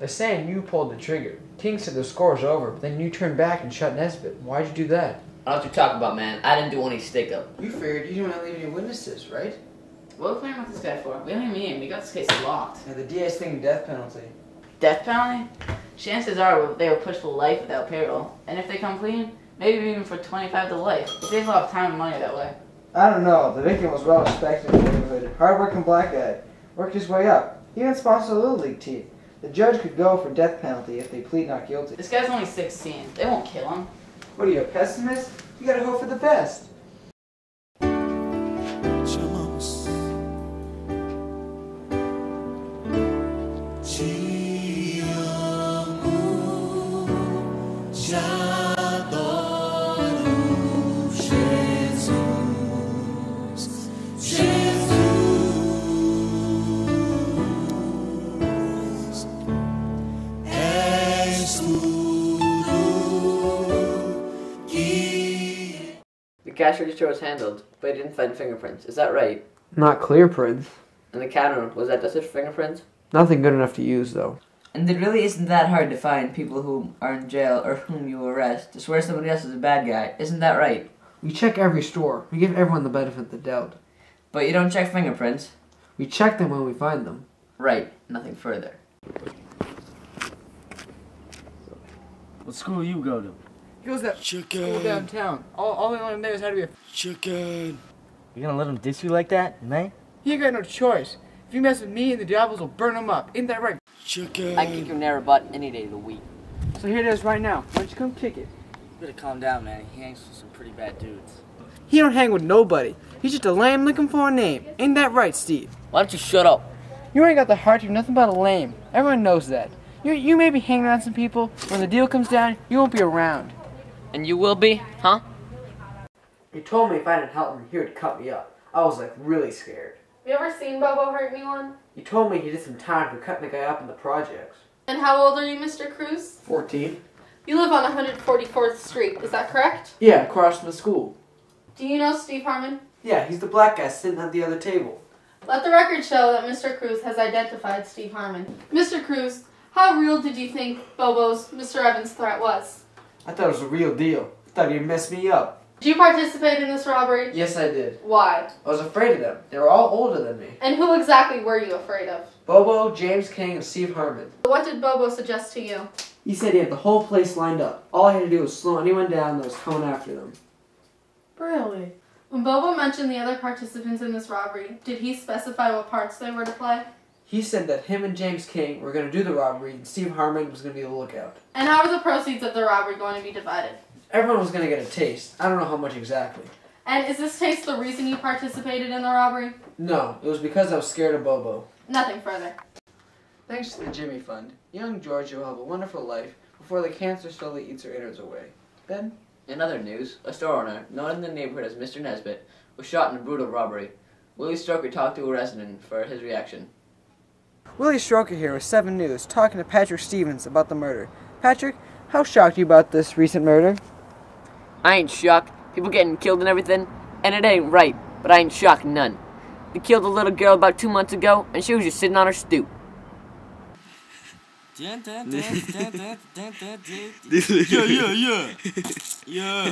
They're saying you pulled the trigger. Ting said the score's over, but then you turned back and shot Nesbitt. Why'd you do that? I don't know what you're talking about, man. I didn't do any stick-up. You figured you didn't want to leave any witnesses, right? What are we playing with this guy for? We don't even need him. We got this case locked. Yeah, the DA's thinking death penalty. Death penalty? Chances are they were pushed for life without payroll. And if they come clean, maybe even for 25 to life. It saves a lot of time and money that way. I don't know. The victim was well respected in the neighborhood. Hard-working black guy. Worked his way up. He even sponsored a Little League team. The judge could go for death penalty if they plead not guilty. This guy's only 16. They won't kill him. What are you, a pessimist? You gotta hope for the best. Te amo, te adoro, Jesus, Jesus, és tudo que... The cash register was handled, but it didn't find fingerprints. Is that right? Not clear prints. And the counter, was that just his fingerprints? Nothing good enough to use, though. And it really isn't that hard to find people who are in jail or whom you arrest to swear somebody else is a bad guy. Isn't that right? We check every store. We give everyone the benefit of the doubt. But you don't check fingerprints. We check them when we find them. Right. Nothing further. What school you go to? He goes that Chicken. school downtown. All we learned there is how to be a... Chicken. You gonna let them diss you like that, man? He ain't got no choice. If you mess with me, the Diablos will burn him up. Ain't that right? Chicken. I'd kick your narrow butt any day of the week. So here it is right now. Why don't you come kick it? You better calm down, man. He hangs with some pretty bad dudes. He don't hang with nobody. He's just a lame looking for a name. Ain't that right, Steve? Why don't you shut up? You ain't got the heart to be nothing but a lame. Everyone knows that. You may be hanging around some people. When the deal comes down, you won't be around. And you will be, huh? He told me if I didn't help him, he would cut me up. I was like really scared. You ever seen Bobo hurt anyone? He told me he did some time for cutting the guy up in the projects. And how old are you, Mr. Cruz? 14? You live on 144th Street, is that correct? Yeah, across from the school. Do you know Steve Harmon? Yeah, he's the black guy sitting at the other table. Let the record show that Mr. Cruz has identified Steve Harmon. Mr. Cruz, how real did you think Bobo's Mr. Evans' threat was? I thought it was a real deal. I thought he'd mess me up. Did you participate in this robbery? Yes, I did. Why? I was afraid of them. They were all older than me. And who exactly were you afraid of? Bobo, James King, and Steve Harmon. What did Bobo suggest to you? He said he had the whole place lined up. All I had to do was slow anyone down that was coming after them. Really? When Bobo mentioned the other participants in this robbery, did he specify what parts they were to play? He said that him and James King were going to do the robbery and Steve Harmon was going to be the lookout. And how are the proceeds of the robbery going to be divided? Everyone was going to get a taste. I don't know how much exactly. And is this taste the reason you participated in the robbery? No, it was because I was scared of Bobo. Nothing further. Thanks to the Jimmy Fund, young Georgia will have a wonderful life before the cancer slowly eats her innards away. Ben? In other news, a store owner, known in the neighborhood as Mr. Nesbitt, was shot in a brutal robbery. Willie Stroker talked to a resident for his reaction. Willie Stroker here with 7 News, talking to Patrick Stevens about the murder. Patrick, how shocked are you about this recent murder? I ain't shocked. People getting killed and everything, and it ain't right, but I ain't shocked none. They killed a little girl about 2 months ago, and she was just sitting on her stoop. Yeah. Yeah.